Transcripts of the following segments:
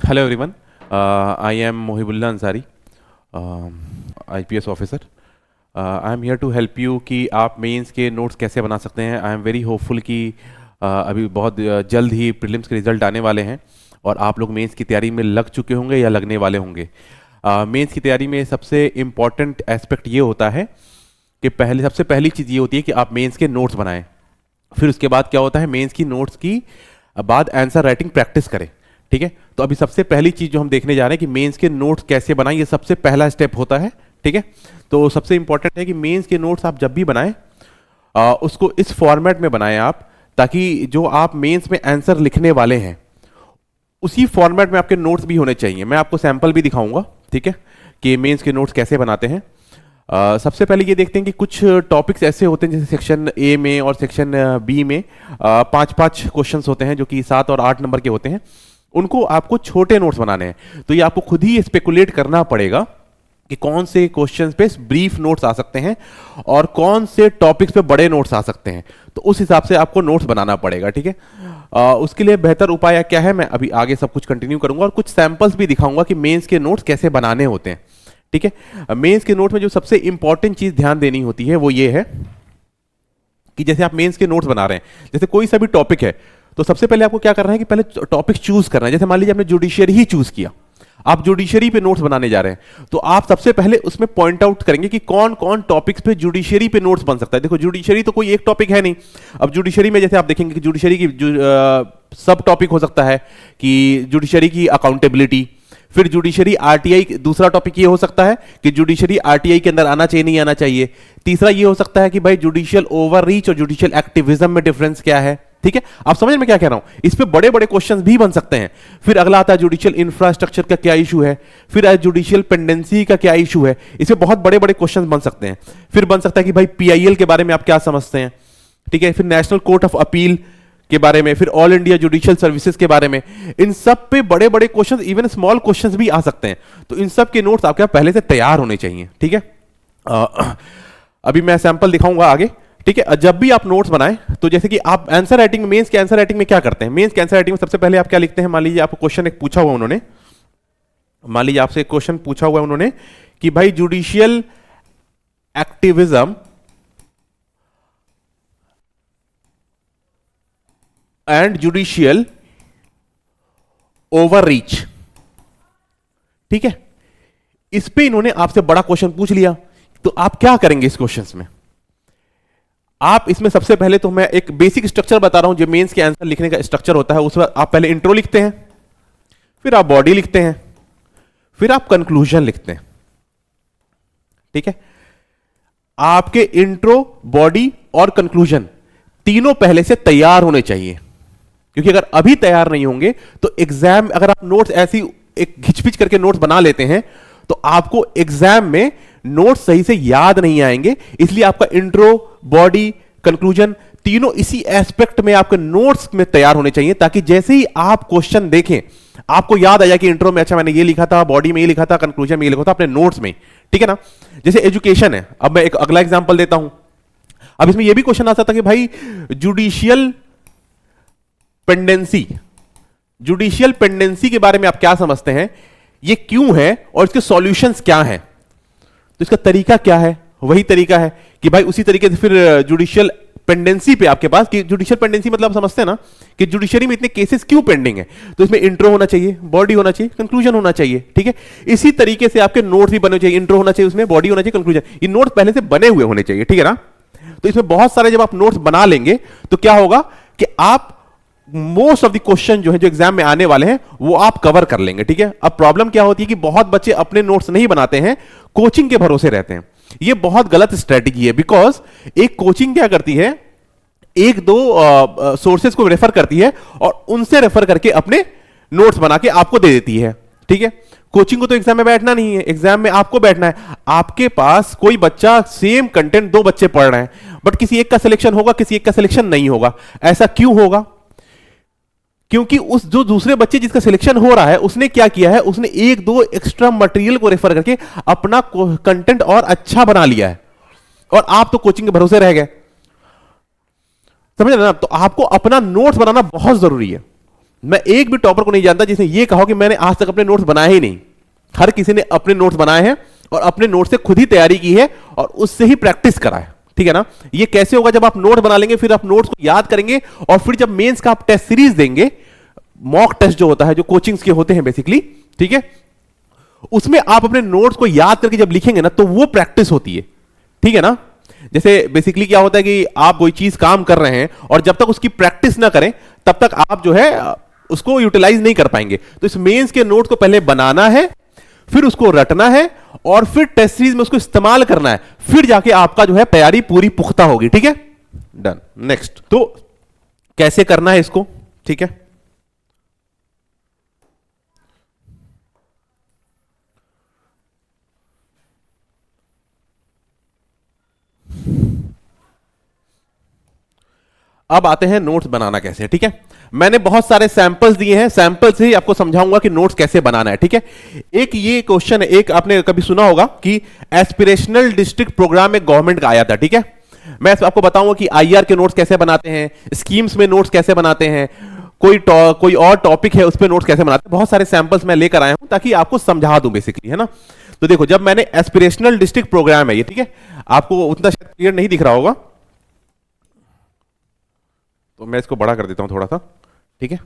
Hello everyone. I am Mohibullah Ansari, IPS officer. I am here to help you कि आप mains के notes कैसे बना सकते हैं. आई एम वेरी होपफुल कि अभी बहुत जल्द ही प्रीलिम्स के रिजल्ट आने वाले हैं और आप लोग मेंस की तैयारी में लग चुके होंगे या लगने वाले होंगे. मेंस की तैयारी में सबसे इम्पॉर्टेंट एस्पेक्ट ये होता है कि सबसे पहली चीज़ ये होती है कि आप मेंस के नोट्स बनाएं. फिर उसके बाद क्या होता है, मेंस की नोट्स की बाद आंसर राइटिंग प्रैक्टिस करें. ठीक है, तो अभी सबसे पहली चीज जो हम देखने जा रहे हैं कि मेंस के नोट्स कैसे बनाएं, ये सबसे पहला स्टेप होता है. ठीक है, तो सबसे इंपॉर्टेंट है कि मेंस के नोट्स आप जब भी बनाएं उसको इस फॉर्मेट में बनाएं आप, ताकि जो आप मेंस में आंसर लिखने वाले हैं उसी फॉर्मेट में आपके नोट्स भी होने चाहिए. मैं आपको सैंपल भी दिखाऊंगा, ठीक है, कि मेंस के नोट्स कैसे बनाते हैं. सबसे पहले ये देखते हैं कि कुछ टॉपिक्स ऐसे होते हैं जैसे सेक्शन ए में और सेक्शन बी में 5-5 क्वेश्चंस होते हैं जो कि 7 और 8 नंबर के होते हैं. उनको आपको छोटे नोट्स बनाने हैं, तो ये आपको खुद ही स्पेकुलेट करना पड़ेगा कि कौन से क्वेश्चंस पे ब्रीफ नोट्स आ सकते हैं और कौन से टॉपिक्स पे बड़े नोट्स आ सकते हैं. तो उस हिसाब से आपको नोट्स बनाना पड़ेगा. ठीक है, उसके लिए बेहतर उपाय क्या है, मैं अभी आगे सब कुछ कंटिन्यू करूंगा और कुछ सैंपल्स भी दिखाऊंगा कि मेंस के नोट्स कैसे बनाने होते हैं. ठीक है, मेंस के नोट में जो सबसे इंपॉर्टेंट चीज ध्यान देनी होती है वो ये है कि जैसे आप मेंस के नोट्स बना रहे हैं, जैसे कोई सा भी टॉपिक है, तो सबसे पहले आपको क्या करना है कि पहले टॉपिक चूज करना है. जैसे मान लीजिए आपने जुडिशियरी ही चूज किया, आप जुडिशियरी पे नोट्स बनाने जा रहे हैं, तो आप सबसे पहले उसमें पॉइंट आउट करेंगे कि कौन कौन टॉपिक्स पे जुडिशियरी पे नोट्स बन सकता है. देखो, जुडिशियरी तो कोई एक टॉपिक है नहीं. अब जुडिशियरी में जैसे आप देखेंगे कि जुडिशियरी की सब टॉपिक हो सकता है कि जुडिशियरी की अकाउंटेबिलिटी, फिर जुडिशरी आरटीआई. दूसरा टॉपिक ये हो सकता है कि जुडिशरी आरटीआई के अंदर आना चाहिए नहीं आना चाहिए. तीसरा ये हो सकता है कि भाई जुडिशियल ओवररीच और जुडिशियल एक्टिविज्म में डिफरेंस क्या है. ठीक है, आप समझ में क्या कह रहा हूं, इस पे बड़े बड़े क्वेश्चंस भी बन सकते हैं. फिर अगला आता है जुडिशियल इंफ्रास्ट्रक्चर का क्या इशू है, फिर जुडिशियल पेंडेंसी का क्या इशू है. इसमें बहुत बड़े बड़े क्वेश्चंस बन सकते हैं. फिर बन सकता है कि भाई पीआईएल के बारे में आप क्या समझते हैं. ठीक है, फिर नेशनल कोर्ट ऑफ अपील के बारे में, फिर ऑल इंडिया जुडिशियल सर्विसेज के बारे में. इन सब पे बड़े बड़े क्वेश्चंस, इवन स्मॉल क्वेश्चंस भी आ सकते हैं. तो इन सब के नोट्स आपके पहले से तैयार होने चाहिए. ठीक है, अभी मैं सैंपल दिखाऊंगा आगे. ठीक है, जब भी आप नोट्स बनाएं तो जैसे कि आप आंसर राइटिंग, मेंस के आंसर राइटिंग में क्या करते हैं, मेंस के आंसर राइटिंग में सबसे पहले आप क्या लिखते हैं. मान लीजिए आपको क्वेश्चन एक पूछा हुआ उन्होंने, मान लीजिए आपसे एक क्वेश्चन पूछा हुआ उन्होंने कि भाई judicial activism and judicial overreach. ठीक है, इस पे इन्होंने आपसे बड़ा क्वेश्चन पूछ लिया, तो आप क्या करेंगे इस क्वेश्चंस में. आप इसमें सबसे पहले, तो मैं एक बेसिक स्ट्रक्चर बता रहा हूं जो मेंस के आंसर लिखने का स्ट्रक्चर होता है. उसमें आप पहले इंट्रो लिखते हैं, फिर आप बॉडी लिखते हैं, फिर आप कंक्लूजन लिखते हैं. ठीक है, आपके इंट्रो, बॉडी और कंक्लूजन तीनों पहले से तैयार होने चाहिए, क्योंकि अगर अभी तैयार नहीं होंगे तो एग्जाम, अगर आप नोट्स ऐसी एक घिचपिच करके नोट्स बना लेते हैं तो आपको एग्जाम में नोट्स सही से याद नहीं आएंगे. इसलिए आपका इंट्रो, बॉडी, कंक्लूजन तीनों इसी एस्पेक्ट में आपके नोट्स में तैयार होने चाहिए, ताकि जैसे ही आप क्वेश्चन देखें आपको याद आ जाए कि इंट्रो में अच्छा मैंने ये लिखा था, बॉडी में ये लिखा था, कंक्लूजन में ये लिखा था, अपने नोट्स में. ठीक है ना. जैसे एजुकेशन है, अब मैं एक अगला एग्जाम्पल देता हूं. अब इसमें यह भी क्वेश्चन आ सकता है कि भाई जुडिशियल पेंडेंसी, जुडिशियल पेंडेंसी के बारे में आप क्या समझते हैं, ये क्यों है और इसके सॉल्यूशंस क्या हैं. तो इसका तरीका क्या है, वही तरीका है कि भाई उसी तरीके से फिर जुडिशियल पेंडेंसी पे आपके पास, कि जुडिशियल पेंडेंसी मतलब समझते हैं ना कि जुडिशरी में इतने केसेस क्यों पेंडिंग है. तो इसमें इंट्रो होना चाहिए, बॉडी होना चाहिए, कंक्लूजन होना चाहिए. ठीक है, इसी तरीके से आपके नोट्स भी बने चाहिए, इंट्रो होना चाहिए, उसमें बॉडी होना चाहिए, कंक्लूजन. ये नोट्स पहले से बने हुए होने चाहिए. ठीक है ना. तो इसमें बहुत सारे जब आप नोट्स बना लेंगे तो क्या होगा कि आप मोस्ट ऑफ द क्वेश्चन जो है जो एग्जाम में आने वाले हैं वो आप कवर कर लेंगे. ठीक है, अब प्रॉब्लम क्या होती है कि बहुत बच्चे अपने नोट्स नहीं बनाते हैं, कोचिंग के भरोसे रहते हैं. ये बहुत गलत स्ट्रेटजी है, बिकॉज एक कोचिंग क्या करती है, एक दो सोर्सेज को रेफर करती है और उनसे रेफर करके अपने नोट्स बना के आपको दे देती है. ठीक है, कोचिंग को तो एग्जाम में बैठना नहीं है, एग्जाम में आपको बैठना है. आपके पास कोई बच्चा सेम कंटेंट, दो बच्चे पढ़ रहे हैं, बट किसी एक का सिलेक्शन होगा, किसी एक का सिलेक्शन नहीं होगा. ऐसा क्यों होगा, क्योंकि उस जो दूसरे बच्चे जिसका सिलेक्शन हो रहा है उसने क्या किया है, उसने एक दो एक्स्ट्रा मटेरियल को रेफर करके अपना कंटेंट और अच्छा बना लिया है, और आप तो कोचिंग के भरोसे रह गए. समझ रहे ना. तो आपको अपना नोट्स बनाना बहुत जरूरी है. मैं एक भी टॉपर को नहीं जानता जिसने ये कहा कि मैंने आज तक अपने नोट्स बनाए ही नहीं। हर किसी ने अपने नोट्स बनाए हैं और अपने नोट्स से खुद ही तैयारी की है और उससे ही प्रैक्टिस करा है, ठीक है ना। ये कैसे होगा? जब आप नोट बना लेंगे, फिर आप नोट्स को याद करेंगे और फिर जब मेंस का आप टेस्ट सीरीज देंगे, मॉक टेस्ट जो होता है, जो कोचिंग्स के होते हैं बेसिकली, ठीक है, उसमें आप अपने नोट्स को याद करके जब लिखेंगे ना, तो वो प्रैक्टिस होती है, ठीक है ना। जैसे बेसिकली क्या होता है कि आप कोई चीज काम कर रहे हैं और जब तक उसकी प्रैक्टिस ना करें तब तक आप जो है उसको यूटिलाइज नहीं कर पाएंगे। तो इस मेंस के नोट को पहले बनाना है, फिर उसको रटना है और फिर टेस्ट सीरीज में उसको इस्तेमाल करना है, फिर जाके आपका जो है तैयारी पूरी पुख्ता होगी, ठीक है। डन। नेक्स्ट, तो कैसे करना है इसको, ठीक है। अब आते हैं नोट्स बनाना कैसे, ठीक है। मैंने बहुत सारे सैंपल्स दिए हैं, सैंपल से ही आपको समझाऊंगा कि नोट्स कैसे बनाना है, ठीक है। एक ये क्वेश्चन है, एक आपने कभी सुना होगा कि एस्पिरेशनल डिस्ट्रिक्ट प्रोग्राम में गवर्नमेंट का आया था, ठीक है। मैं आपको बताऊंगा कि आईआर के नोट्स कैसे बनाते हैं, स्कीम्स में नोट्स कैसे बनाते हैं, कोई और टॉपिक है उस पर नोट्स कैसे बनाते हैं। बहुत सारे सैंपल्स मैं लेकर आया हूं ताकि आपको समझा दूं बेसिकली, है ना। तो देखो, जब मैंने एस्पिरेशनल डिस्ट्रिक्ट प्रोग्राम है ये, ठीक है, आपको उतना शायद क्लियर नहीं दिख रहा होगा, तो मैं इसको बड़ा कर देता हूं थोड़ा सा, ठीक है।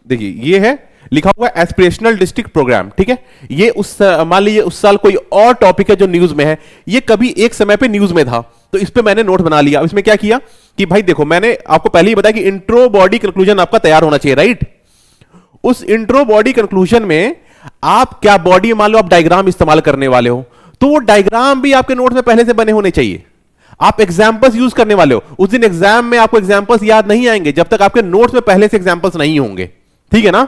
देखिए, ये है लिखा हुआ एस्पिरेशनल डिस्ट्रिक्ट प्रोग्राम, ठीक है। ये उस मान लीजिए उस साल कोई और टॉपिक है जो न्यूज में है, ये कभी एक समय पे न्यूज में था, तो इस पे मैंने नोट बना लिया। इसमें क्या किया कि भाई देखो, मैंने आपको पहले ही बताया कि इंट्रो बॉडी कंक्लूजन आपका तैयार होना चाहिए, राइट। उस इंट्रो बॉडी कंक्लूजन में आप क्या बॉडी, मान लो आप डायग्राम इस्तेमाल करने वाले हो, तो वो डायग्राम भी आपके नोट में पहले से बने होने चाहिए। आप एग्जाम्पल्स यूज करने वाले हो, उस दिन एग्जाम में आपको एग्जाम्पल्स याद नहीं आएंगे जब तक आपके नोट्स में पहले से एग्जाम्पल्स नहीं होंगे, ठीक है ना।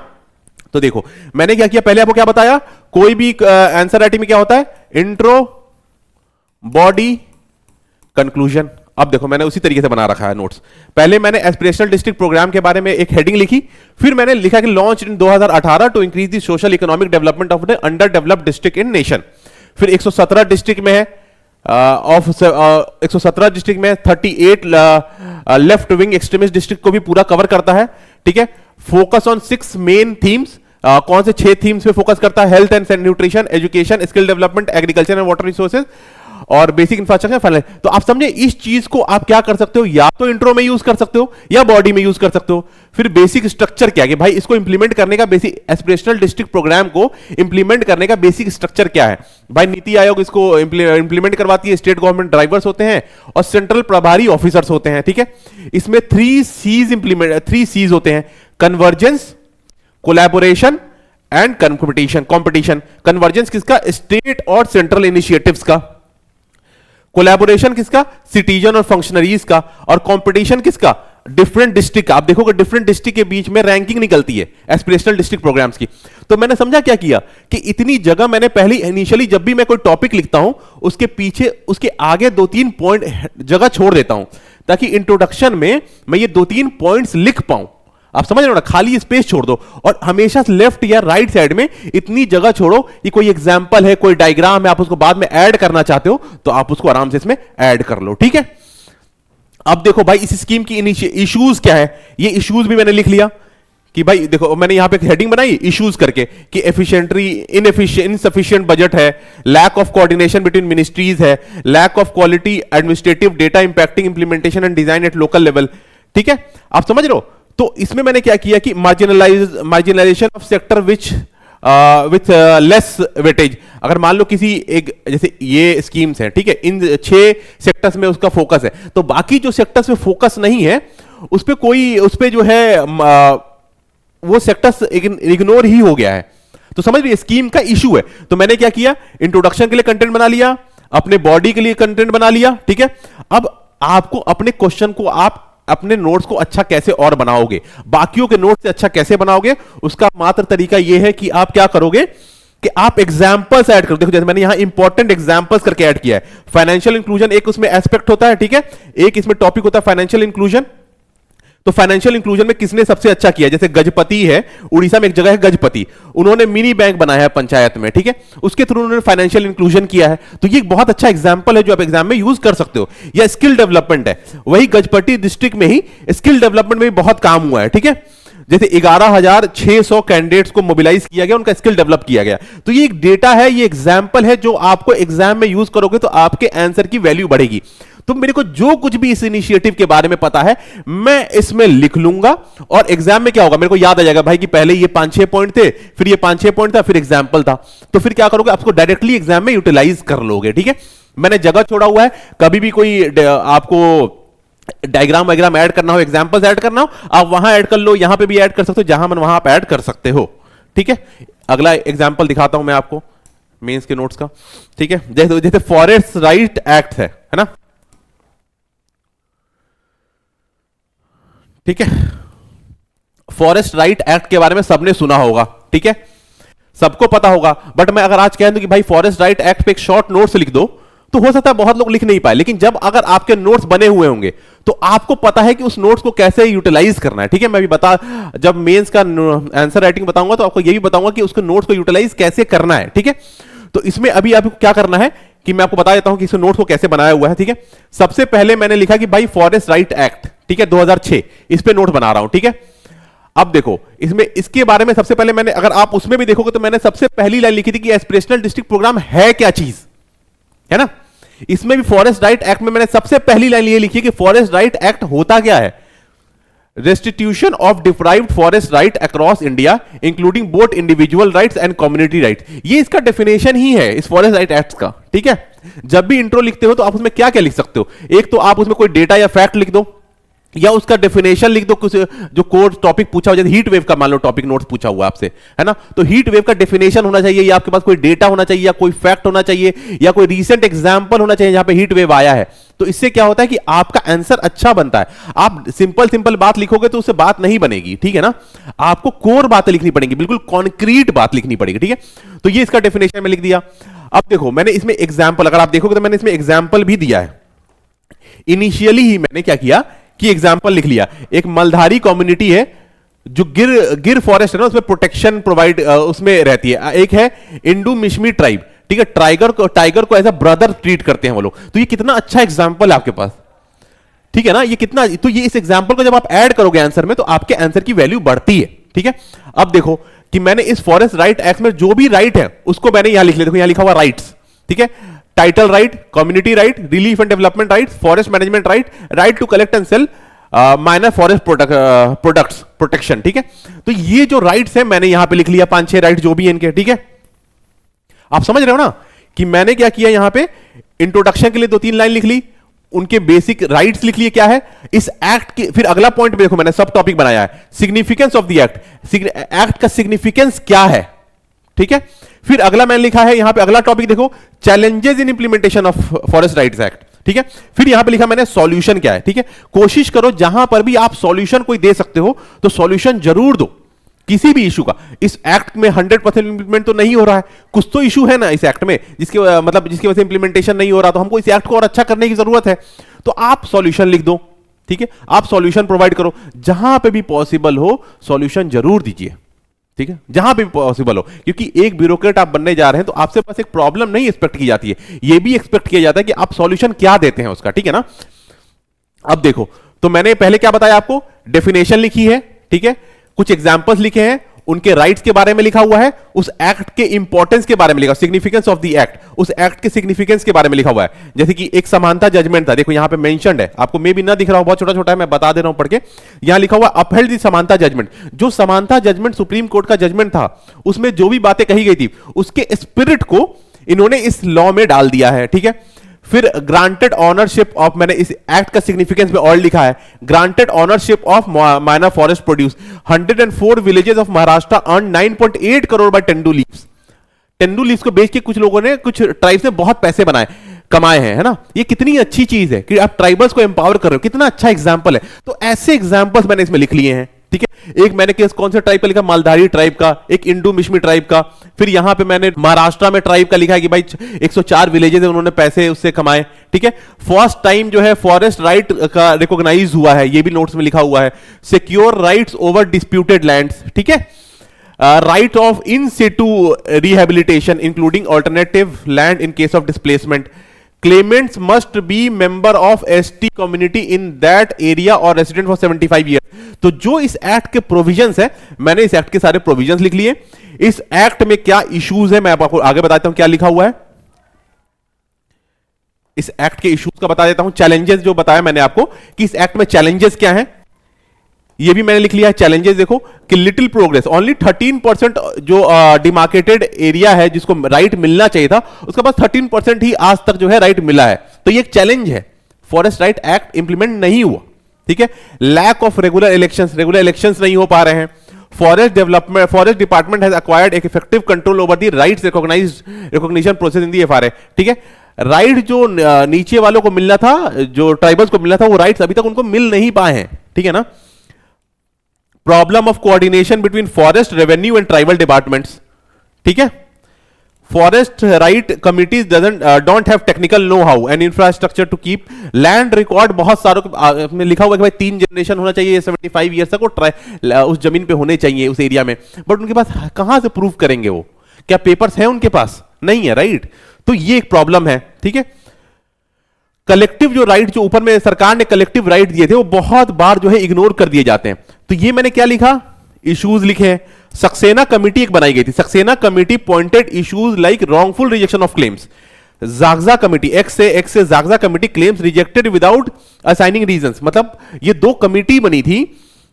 तो देखो, मैंने क्या किया, पहले आपको क्या बताया, कोई भी आंसर राइटिंग में क्या होता है, इंट्रो बॉडी कंक्लूजन। अब देखो, मैंने उसी तरीके से बना रखा है नोट्स। पहले मैंने एस्पिरेशनल डिस्ट्रिक्ट प्रोग्राम के बारे में एक हेडिंग लिखी, फिर मैंने लिखा कि launch in 2018 to increase the social economic development of the under developed district in nation. फिर 117 डिस्ट्रिक्ट में है, 117 डिस्ट्रिक्ट में 38 लेफ्ट विंग एक्सट्रीमिस्ट डिस्ट्रिक्ट को भी पूरा कवर करता है, ठीक है। फोकस ऑन 6 मेन थीम्स, कौन से 6 थीम्स पे फोकस करता है, health and nutrition, education, skill development, agriculture and water resources और बेसिक इंफ्रास्ट्रक्चर फाइनल। तो आप समझे, इस चीज को आप क्या कर सकते हो, या तो इंट्रो में यूज कर सकते हो या बॉडी में यूज कर सकते हो। फिर बेसिक स्ट्रक्चर क्या है, भाई इसको इंप्लीमेंट करने का, बेसिक एस्पिरेशनल डिस्ट्रिक्ट प्रोग्राम को इंप्लीमेंट करने का बेसिक स्ट्रक्चर क्या है। भाई नीति आयोग इसको इंप्लीमेंट करवाती है, स्टेट गवर्नमेंट ड्राइवर्स होते हैं और सेंट्रल प्रभारी ऑफिसर्स होते हैं, ठीक है। इसमें 3 C's होते हैं, convergence, collaboration and competition. Convergence किसका, स्टेट और सेंट्रल इनिशिएटिव्स का। कोलैबोरेशन किसका, सिटीजन और फंक्शनरीज का। और कंपटीशन किसका, डिफरेंट डिस्ट्रिक्ट का। आप देखोगे डिफरेंट डिस्ट्रिक्ट के बीच में रैंकिंग निकलती है एस्पिरेशनल डिस्ट्रिक्ट प्रोग्राम्स की। तो मैंने समझा क्या किया कि इतनी जगह मैंने पहले इनिशियली जब भी मैं कोई टॉपिक लिखता हूं, उसके पीछे उसके आगे 2-3 पॉइंट जगह छोड़ देता हूं, ताकि इंट्रोडक्शन में मैं ये 2-3 पॉइंट्स लिख पाऊं। आप समझ रहे हो ना, खाली स्पेस छोड़ दो। और हमेशा लेफ्ट या राइट साइड में इतनी जगह छोड़ो कि कोई एग्जांपल है, कोई डायग्राम है, आप उसको बाद में ऐड करना चाहते हो तो आप उसको आराम से इसमें ऐड कर लो, ठीक है। अब देखो भाई, इस स्कीम की इश्यूज क्या है, ये इश्यूज भी मैंने लिख लिया कि भाई देखो, मैंने यहां पे एक हेडिंग बनाई इश्यूज करके कि इनसफिशिएंट बजट है, lack of coordination between ministries है, lack of quality administrative data impacting implementation and design at local level, ठीक है। आप समझ रहे हो। तो इसमें मैंने क्या किया कि marginalisation of sector with less weightage. अगर मान लो किसी एक, जैसे ये स्कीम्स हैं, ठीक है, इन 6 सेक्टर्स में उसका फोकस है, तो बाकी जो सेक्टर्स में फोकस नहीं है उस पे जो है वो सेक्टर्स इग्नोर ही हो गया है। तो समझ लीजिए स्कीम का इशू है। तो मैंने क्या किया, इंट्रोडक्शन के लिए कंटेंट बना लिया, अपने बॉडी के लिए कंटेंट बना लिया, ठीक है। अब आपको अपने क्वेश्चन को, आप अपने नोट्स को अच्छा कैसे और बनाओगे, बाकियों के नोट्स से अच्छा कैसे बनाओगे, उसका मात्र तरीका यह है कि आप क्या करोगे कि आप एग्जांपल्स ऐड करो। देखो, जैसे मैंने यहां इंपॉर्टेंट एग्जांपल्स करके ऐड किया है। फाइनेंशियल इंक्लूजन एक उसमें एस्पेक्ट होता है, ठीक है, एक इसमें टॉपिक होता है फाइनेंशियल इंक्लूजन। तो फाइनेंशियल इंक्लूजन में किसने सबसे अच्छा किया, जैसे गजपति है, उड़ीसा में एक जगह है गजपति, उन्होंने मिनी बैंक बनाया है पंचायत में, ठीक है, उसके थ्रू उन्होंने फाइनेंशियल इंक्लूजन किया है। तो ये एक बहुत अच्छा एग्जांपल है जो आप एग्जाम में यूज कर सकते हो। या स्किल डेवलपमेंट है, वही गजपति डिस्ट्रिक्ट में ही स्किल डेवलपमेंट में भी बहुत काम हुआ है, ठीक है। जैसे 11,600 कैंडिडेट्स को मोबिलाइज किया गया, उनका स्किल डेवलप किया गया। तो ये एक डेटा है, ये एग्जाम्पल है जो आपको एग्जाम में यूज करोगे तो आपके आंसर की वैल्यू बढ़ेगी। तो मेरे को जो कुछ भी इस इनिशिएटिव के बारे में पता है मैं इसमें लिख लूंगा और एग्जाम में क्या होगा, मेरे को याद आ जाएगा भाई कि पहले ये 5-6 पॉइंट थे, फिर ये 5-6 पॉइंट था, फिर एग्जाम्पल था। तो फिर क्या करोगे, आपको डायरेक्टली एग्जाम में यूटिलाइज कर लोगे। ठीक है, मैंने जगह छोड़ा हुआ है, कभी भी कोई आपको डायग्राम वायग्राम ऐड करना हो, एग्जांपल्स ऐड करना हो, आप वहां ऐड कर लो, यहां पे भी ऐड कर सकते हो, जहां मन वहां आप ऐड कर सकते हो। ठीक है, अगला एग्जांपल दिखाता हूं मैं आपको मेंस के नोट्स का। ठीक है, जैसे फॉरेस्ट राइट एक्ट है ना। ठीक है, फॉरेस्ट राइट एक्ट के बारे में सबने सुना होगा। ठीक है, सबको पता होगा। बट मैं अगर आज कह दूं कि भाई फॉरेस्ट राइट एक्ट पे एक शॉर्ट नोट्स लिख दो, तो हो सकता है बहुत लोग लिख नहीं पाए। लेकिन जब अगर आपके नोट्स बने हुए होंगे तो आपको पता है कि उस नोट्स को कैसे यूटिलाइज करना है। ठीक है, मैं भी जब मेंस का आंसर राइटिंग बताऊंगा तो आपको यह भी बताऊंगा कि उसके नोट्स को यूटिलाइज कैसे करना है। ठीक है, तो इसमें अभी आपको क्या करना है कि मैं आपको बता देता हूं कि इस नोट्स को कैसे बनाया हुआ है। ठीक है, सबसे पहले मैंने लिखा कि भाई फॉरेस्ट राइट एक्ट, ठीक है, 2006, इस पे नोट बना रहा हूं। ठीक है, अब देखो इसमें इसके बारे में सबसे पहले मैंने, अगर आप उसमें भी देखोगे तो मैंने सबसे पहली लाइन लिखी थी कि एस्पिरेशनल डिस्ट्रिक्ट प्रोग्राम है क्या चीज, है ना। इसमें भी फॉरेस्ट राइट एक्ट में मैंने सबसे पहली लाइन ये लिखी है कि फॉरेस्ट राइट एक्ट होता क्या है, restitution of deprived forest right across India including both individual rights and community rights. ये इसका डेफिनेशन ही है इस फॉरेस्ट राइट एक्ट का। ठीक है, जब भी इंट्रो लिखते हो तो आप उसमें क्या क्या लिख सकते हो, एक तो आप उसमें कोई डेटा या फैक्ट लिख दो, या उसका डेफिनेशन लिख दो, कुछ जो कोर्स टॉपिक पूछा हो, जैसे हीट वेव का मान लो टॉपिक नोट्स पूछा हुआ आपसे, है ना, तो हीट वेव का डेफिनेशन होना चाहिए, या आपके पास कोई डेटा होना चाहिए, या कोई फैक्ट होना चाहिए, या कोई रीसेंट एग्जांपल होना चाहिए जहां पे हीट वेव आया है। तो इससे क्या होता है कि आपका आंसर अच्छा बनता है। आप सिंपल सिंपल बात लिखोगे तो उससे बात नहीं बनेगी। ठीक है ना, आपको कोर बातें लिखनी पड़ेंगी, बिल्कुल कॉन्क्रीट बात लिखनी पड़ेगी। ठीक है, तो ये इसका डेफिनेशन में लिख दिया। अब देखो मैंने इसमें एग्जाम्पल, अगर आप देखोगे तो मैंने इसमें एग्जाम्पल भी दिया है। इनिशियली ही मैंने क्या किया कि एग्जाम्पल लिख लिया, एक मलधारी कम्युनिटी है जो गिर फॉरेस्ट है ना, उसमें प्रोटेक्शन प्रोवाइड उसमें रहती है। एक है इंडू मिशमी ट्राइब, ठीक है, टाइगर को एज अ ब्रदर ट्रीट करते हैं वो लोग। तो ये कितना अच्छा एग्जाम्पल है आपके पास। ठीक है ना, ये कितना, तो ये इस एग्जाम्पल को जब आप ऐड करोगे आंसर में तो आपके आंसर की वैल्यू बढ़ती है। ठीक है, अब देखो कि मैंने इस फॉरेस्ट राइट एक्ट में जो भी राइट है उसको मैंने यहां लिख लिया। देखो यहां लिखा हुआ राइट्स, ठीक है, title right, community right, relief and development right, forest management right, right to collect and sell minor forest products protection. ठीक है, तो ये जो राइट्स है मैंने यहां पे लिख लिया, 5-6 राइट जो भी है इनके। ठीक है, आप समझ रहे हो ना कि मैंने क्या किया, यहां पे इंट्रोडक्शन के लिए 2-3 लाइन लिख ली, उनके बेसिक राइट्स लिख लिए क्या है इस एक्ट के। फिर अगला पॉइंट देखो मैंने सब टॉपिक बनाया है, significance of the act, act का सिग्निफिकेंस क्या है। ठीक है, फिर अगला मैंने लिखा है यहां पे, अगला टॉपिक देखो, challenges in implementation of forest rights act. ठीक है, फिर यहां पे लिखा मैंने सॉल्यूशन क्या है। ठीक है, कोशिश करो जहां पर भी आप सॉल्यूशन कोई दे सकते हो तो सॉल्यूशन जरूर दो किसी भी इशू का। इस एक्ट में 100% इंप्लीमेंट तो नहीं हो रहा है, कुछ तो इशू है ना इस एक्ट में जिसकी जिसकी वजह से इंप्लीमेंटेशन नहीं हो रहा, तो हमको इस एक्ट को और अच्छा करने की जरूरत है, तो आप सॉल्यूशन लिख दो। ठीक है, आप सॉल्यूशन प्रोवाइड करो, जहां पे भी पॉसिबल हो सॉल्यूशन जरूर दीजिए। ठीक है, जहां भी पॉसिबल हो, क्योंकि एक ब्यूरोक्रेट आप बनने जा रहे हैं तो आपसे पास एक प्रॉब्लम नहीं एक्सपेक्ट की जाती है, ये भी एक्सपेक्ट किया जाता है कि आप सॉल्यूशन क्या देते हैं उसका। ठीक है ना, अब देखो तो मैंने पहले क्या बताया आपको, डेफिनेशन लिखी है। ठीक है, कुछ एग्जांपल्स लिखे हैं, उनके राइट्स के बारे में लिखा हुआ है, उस एक्ट के इंपॉर्टेंस के बारे में लिखा, सिग्निफिकेंस ऑफ द एक्ट, उस एक्ट के सिग्निफिकेंस के बारे में लिखा हुआ है। जैसे कि एक समानता जजमेंट था, देखो यहां पे मेंशन्ड है, आपको मे भी ना दिख रहा हो, बहुत छोटा छोटा है, मैं बता दे रहा हूं पढ़ के। यहां लिखा हुआ अपहेल्ड द समानता जजमेंट, जो समानता जजमेंट सुप्रीम कोर्ट का जजमेंट था उसमें जो भी बातें कही गई थी उसके स्पिरिट को इन्होंने इस लॉ में डाल दिया है। ठीक है, फिर ग्रांटेड ऑनरशिप ऑफ, मैंने इस एक्ट का सिग्निफिकेंस में और लिखा है, granted ownership of minor forest produce, 104 villages of Maharashtra earn 9.8 crore by tendu leaves. Tendu leaves को बेच के कुछ लोगों ने, कुछ ट्राइब्स ने बहुत पैसे कमाए हैं, है ना। ये कितनी अच्छी चीज है कि आप ट्राइबल्स को एम्पावर कर रहे हो, कितना अच्छा एग्जाम्पल है। तो ऐसे एग्जाम्पल्स मैंने इसमें लिख लिए हैं। ठीक है, एक मैंने केस कौन से ट्राइब का लिखा, मालधारी ट्राइब का, एक इंडू मिशमी ट्राइब का, फिर यहां पे मैंने महाराष्ट्र में ट्राइब का लिखा है कि भाई 104 विलेजेस है, उन्होंने पैसे उससे कमाए। ठीक है, फर्स्ट टाइम जो है फॉरेस्ट राइट का रिकॉग्नाइज हुआ है, ये भी नोट्स में लिखा हुआ है। Secure rights over disputed lands, ठीक है, right of in Situ rehabilitation including alternative land in case of displacement, claimants must be member of ST community in that area or resident for 75 years। तो जो इस act के provisions है, मैंने इस act के सारे प्रोविजंस लिख लिए। इस एक्ट में क्या इश्यूज है मैं आपको आगे बताता हूं क्या लिखा हुआ है। इस एक्ट के इश्यूज का बता देता हूं, चैलेंजेस जो बताया मैंने आपको कि इस एक्ट में चैलेंजेस क्या हैं, ये भी मैंने लिख लिया है। चैलेंजेस देखो कि लिटिल प्रोग्रेस, ओनली 13% जो डिमार्केटेड एरिया है जिसको राइट मिलना चाहिए था, उसके पास 13% ही आज तक जो है राइट मिला है, तो ये एक चैलेंज है। फॉरेस्ट राइट एक्ट इंप्लीमेंट नहीं हुआ, ठीक है। लैक ऑफ रेगुलर इलेक्शंस नहीं हो पा रहे हैं। फॉरेस्ट डिपार्टमेंट हैज एक्वायर्ड एक effective control over the rights recognition process in the FRA, ठीक है। राइट जो नीचे वालों को मिलना था, जो ट्राइबल्स को मिलना था, वो राइट्स अभी तक उनको मिल नहीं पाए हैं, ठीक है ना। Problem of coordination between forest, revenue and tribal departments, ठीक है। Forest right committees don't have technical know how and infrastructure to keep land record. बहुत सारों में लिखा हुआ है कि भाई 3 जनरेशन होना चाहिए, 75 ईयर्स तक वो उस जमीन पे होने चाहिए उस एरिया में, बट उनके पास कहां से प्रूव करेंगे? वो क्या पेपर्स हैं उनके पास? नहीं है, राइट। तो ये एक प्रॉब्लम है, ठीक है। कलेक्टिव जो राइट जो ऊपर में सरकार ने कलेक्टिव राइट दिए थे, वो बहुत बार जो है इग्नोर कर दिए जाते हैं। तो ये मैंने क्या लिखा, इश्यूज लिखे हैं। सक्सेना कमेटी एक बनाई गई थी, Saxena committee pointed issues like wrongful rejection of claims. जागजा कमेटी एक्स से जागजा committee claims rejected without assigning reasons, मतलब ये 2 कमेटी बनी थी,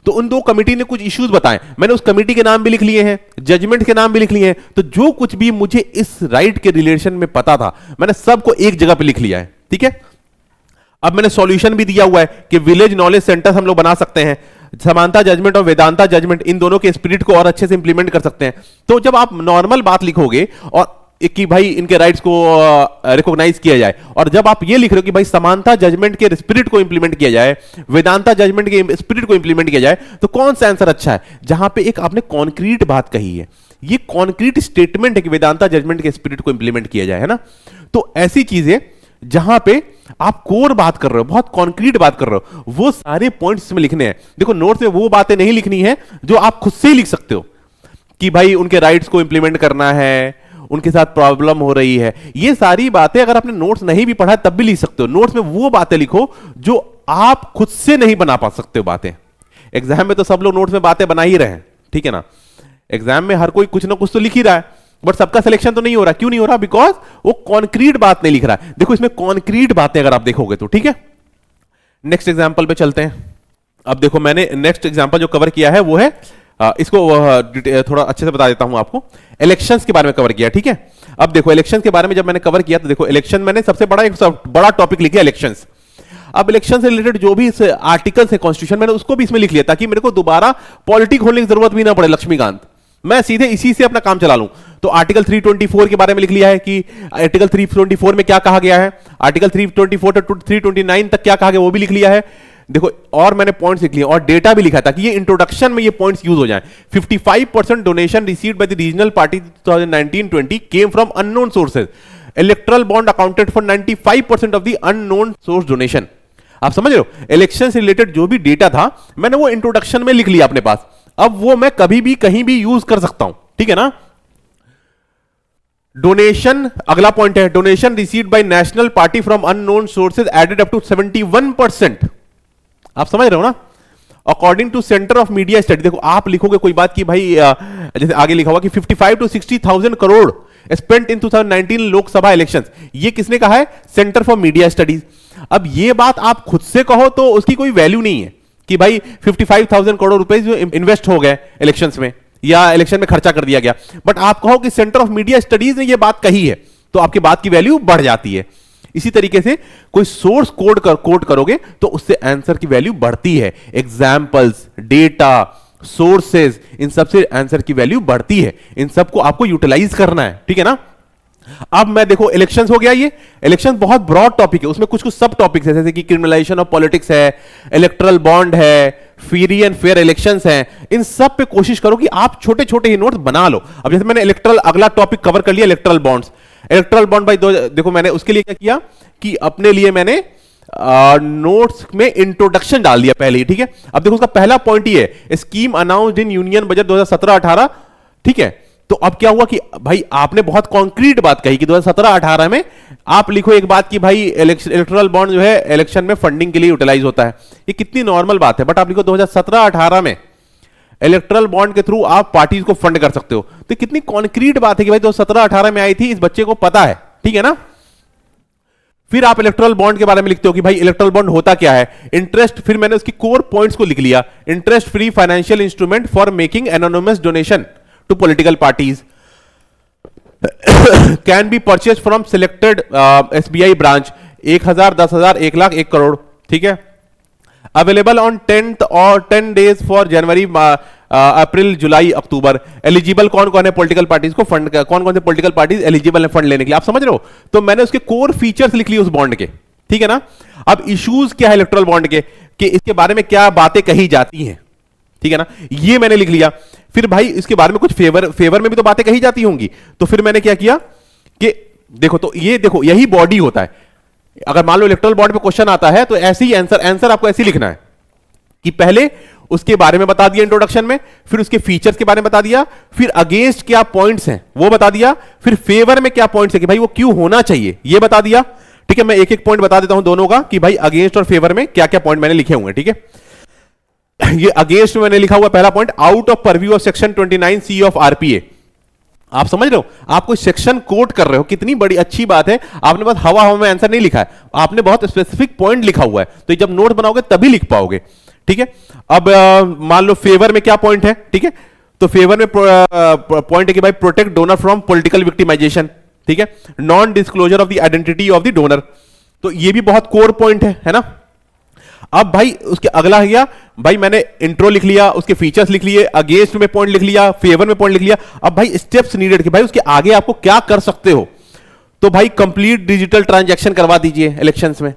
तो उन 2 कमेटी ने कुछ इश्यूज बताए, मैंने उस कमेटी के नाम भी लिख लिए हैं, जजमेंट के नाम भी लिख लिए हैं। तो जो कुछ भी मुझे इस राइट के रिलेशन में पता था, मैंने सबको एक जगह पे लिख लिया है, ठीक है। अब मैंने सॉल्यूशन भी दिया हुआ है कि विलेज नॉलेज सेंटर हम लोग बना सकते हैं, समानता जजमेंट और वेदांता जजमेंट, इन दोनों के स्पिरिट को और अच्छे से इंप्लीमेंट कर सकते हैं। तो जब आप नॉर्मल बात लिखोगे और कि भाई इनके राइट्स को रिकॉग्नाइज किया जाए, और जब आप ये लिख रहे हो कि भाई समानता जजमेंट के स्पिरिट को इंप्लीमेंट किया जाए, वेदांता जजमेंट के स्पिरिट को इंप्लीमेंट किया जाए, तो कौन सा आंसर अच्छा है? जहां पे एक आपने कॉन्क्रीट बात कही है, ये कॉन्क्रीट स्टेटमेंट है कि वेदांता जजमेंट के स्पिरिट को इंप्लीमेंट किया जाए, है ना। तो ऐसी चीजें जहां पे आप कोर बात कर रहे हो, बहुत कॉन्क्रीट बात कर रहे हो, वो सारे पॉइंट्स इसमें लिखने हैं। देखो नोट्स में वो बातें नहीं लिखनी है जो आप खुद से ही लिख सकते हो कि भाई उनके राइट्स को इंप्लीमेंट करना है, उनके साथ प्रॉब्लम हो रही है। ये सारी बातें अगर आपने नोट्स नहीं भी पढ़ा तब भी लिख सकते हो। नोट्स में वो बातें लिखो जो आप खुद से नहीं बना पा सकते हो बातें। एग्जाम में तो सब लोग नोट्स में बातें बना ही रहे हैं, ठीक है ना। एग्जाम में हर कोई कुछ ना कुछ तो लिख ही रहा है, बट सबका सिलेक्शन तो नहीं हो रहा। क्यों नहीं हो रहा? बिकॉज वो कॉन्क्रीट बात नहीं लिख रहा है। देखो इसमें कॉन्क्रीट बातें अगर आप देखोगे तो, ठीक है। नेक्स्ट एग्जांपल पे चलते हैं। अब देखो मैंने नेक्स्ट एग्जांपल जो कवर किया है वो है इसको थोड़ा अच्छे से बता देता हूं आपको। इलेक्शंस के बारे में कवर किया, ठीक है। अब देखो इलेक्शंस के बारे में जब मैंने कवर किया तो देखो इलेक्शन मैंने सबसे बड़ा टॉपिक लिखा इलेक्शंस। अब इलेक्शन से रिलेटेड जो भी आर्टिकल्स है कॉन्स्टिट्यूशन, मैंने उसको भी इसमें लिख लिया ताकि मेरे को दोबारा पॉलिटिक खोलने की जरूरत भी ना पड़े लक्ष्मीकांत, मैं सीधे इसी से अपना काम चला लूं। तो आर्टिकल 324 के बारे में लिख लिया है कि आर्टिकल 324 में क्या कहा गया है, आर्टिकल 324 to 329 तक क्या कहा गया वो भी लिख लिया है। देखो और मैंने पॉइंट्स लिख लिए और डेटा भी लिखा ताकि ये इंट्रोडक्शन में ये पॉइंट्स यूज हो जाएं। 55% donation received by the regional party 2019-20 came from unknown sources. Erectile bond accounted for 95% of the unknown source donation. आप समझ रहे हो, इलेक्शन से रिलेटेड जो भी डेटा था मैंने वो इंट्रोडक्शन में लिख लिया अपने पास। अब वो मैं कभी भी कहीं भी यूज कर सकता हूं, ठीक है ना। डोनेशन, अगला पॉइंट है donation received by national party from unknown sources added up to 71%। आप समझ रहे हो ना। According to centre of media study, देखो आप लिखोगे कोई बात कि भाई जैसे आगे लिखा हुआ कि 55 to 60,000 crore spent in 2019 Lok Sabha elections. ये किसने कहा है? Centre for media studies. अब ये बात आप खुद से कहो तो उसकी कोई वैल्यू नहीं है कि भाई 55,000 करोड़ रुपए जो इन्वेस्ट हो गए इलेक्शंस में या इलेक्शन में खर्चा कर दिया गया, बट आप कहो कि सेंटर ऑफ मीडिया स्टडीज ने ये बात कही है तो आपकी बात की वैल्यू बढ़ जाती है। इसी तरीके से कोई सोर्स कोड करोगे तो उससे आंसर की वैल्यू बढ़ती है। एग्जाम्पल्स, डेटा, सोर्सेज, इन सबसे आंसर की वैल्यू बढ़ती है। इन सबको आपको यूटिलाइज करना है, ठीक है ना। अब मैं देखो इलेक्शंस हो गया, ये इलेक्शन बहुत ब्रॉड टॉपिक है, उसमें कुछ कुछ सब टॉपिक्स है जैसे कि क्रिमिनलाइजेशन ऑफ पॉलिटिक्स है, इलेक्टोरल बॉन्ड है, फ्री एंड फेयर इलेक्शंस हैं। इन सब पे कोशिश करो कि आप छोटे छोटे ही नोट्स बना लो। अब जैसे मैंने इलेक्टोरल अगला टॉपिक कवर कर लिया, इलेक्टोरल बॉन्ड्स। इलेक्टोरल बॉन्ड भाई देखो मैंने उसके लिए क्या किया कि अपने लिए मैंने नोट्स में इंट्रोडक्शन डाल दिया पहले ही, ठीक है। अब देखो उसका पहला पॉइंट ही है scheme announced in union budget 2017-18, ठीक है। तो अब क्या हुआ कि भाई आपने बहुत कॉन्क्रीट बात कही कि 2017-18 में आप लिखो एक बात कि भाई इलेक्टोरल बॉन्ड जो है इलेक्शन में फंडिंग के लिए यूटिलाइज होता है, ये कितनी नॉर्मल बात है, बट आप लिखो 2017-18 में इलेक्टोरल बॉन्ड के थ्रू आप पार्टीज को फंड कर सकते हो, तो कितनी कॉन्क्रीट बात है कि भाई 2017-18 में आई थी, इस बच्चे को पता है, ठीक है ना। फिर आप इलेक्टोरल बॉन्ड के बारे में लिखते हो कि भाई इलेक्टोरल बॉन्ड होता क्या है, इंटरेस्ट, फिर मैंने उसकी कोर पॉइंट्स को लिख लिया, interest free financial instrument for making anonymous donation to political parties can be purchase from selected SBI branch, 1000, 10,000, 1 lakh, 1 crore, ठीक है। अवेलेबल ऑन 10th और 10 days for January, April, July, October. Eligible कौन कौन है पॉलिटिकल पार्टीज को फंड, कौन कौन से पॉलिटिकल पार्टीज एलिजिबल है फंड लेने के लिए, आप समझ रहे हो। तो मैंने उसके कोर फीचर्स लिख लिए उस बॉन्ड के, ठीक है ना। अब इश्यूज क्या है इलेक्टोरल बॉन्ड के, कि इसके बारे में क्या बातें कही जाती हैं, ठीक है ना, ये मैंने लिख लिया। फिर भाई इसके बारे में कुछ फेवर में भी तो बातें कही जाती होंगी, तो फिर मैंने क्या किया कि देखो, तो ये देखो यही बॉडी होता है। अगर मान लो इलेक्टोरल बॉन्ड पे क्वेश्चन आता है तो ऐसे ही आंसर आपको ऐसे ही लिखना है कि पहले उसके बारे में बता दिया इंट्रोडक्शन में, फिर उसके फीचर्स के बारे में बता दिया, फिर अगेंस्ट क्या पॉइंट्स हैं वो बता दिया, फिर फेवर में क्या पॉइंट्स है कि भाई वो क्यों होना चाहिए ये बता दिया, ठीक है। मैं एक एक पॉइंट बता देता हूं दोनों का कि भाई अगेंस्ट और फेवर में क्या क्या पॉइंट मैंने लिखे हुए हैं, ठीक है। ये अगेंस्ट में मैंने लिखा हुआ पहला point, out of purview of section 29C of RPA. आप समझ रहे हो, आप कोई सेक्शन कोट कर रहे हो, कितनी बड़ी अच्छी बात है। आपने बस हवा हवा में आंसर नहीं लिखा है, आपने बहुत स्पेसिफिक पॉइंट लिखा हुआ है, तो जब नोट बनाओगे तभी लिख पाओगे, ठीक है। अब मान लो फेवर में क्या पॉइंट है, ठीक है। तो फेवर में पॉइंट है कि भाई protect donor from political victimisation, ठीक है। Non disclosure of the identity of the donor, तो ये भी बहुत कोर पॉइंट है ना। अब भाई उसके अगला है गया, भाई मैंने इंट्रो लिख लिया, उसके फीचर्स लिख लिए, अगेंस्ट में पॉइंट लिख लिया, फेवर में पॉइंट लिख लिया। अब भाई स्टेप्स नीडेड कि भाई उसके आगे आपको क्या कर सकते हो, तो भाई कंप्लीट डिजिटल ट्रांजैक्शन करवा दीजिए इलेक्शंस में,